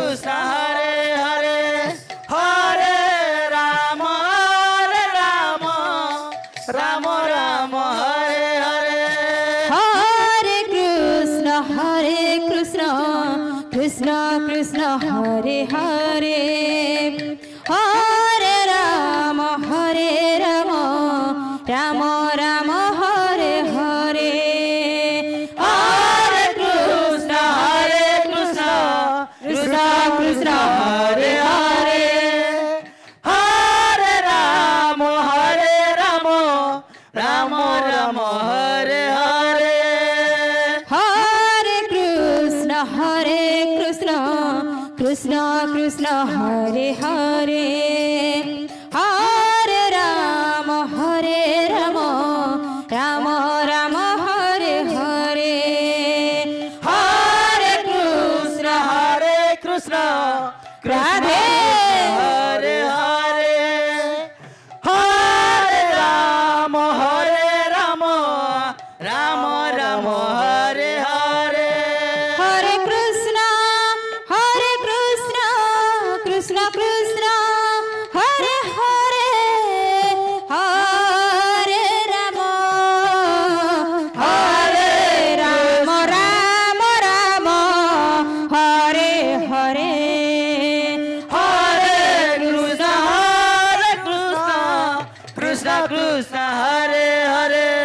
Krishna Hare Hare Hare Ram Ram Ram Hare Hare Hare Krishna Krishna Krishna Hare Hare Hare Ram Ram Ram Hare Hare Hare Krishna Krishna Krishna Hare Hare Hare Ram Ram Ram Hare Hare Hare Krishna Krishna Krishna Hare Hare Hare Ram Ram Ram Hare Hare Hare Krishna Radhe Hare Hare Hare Ram Ram Ram Hare Hare Hare Krishna Krishna Krishna Hare Hare Hare Ram Ram Ram Hare Hare Hare Krishna Krishna Krishna Hare Hare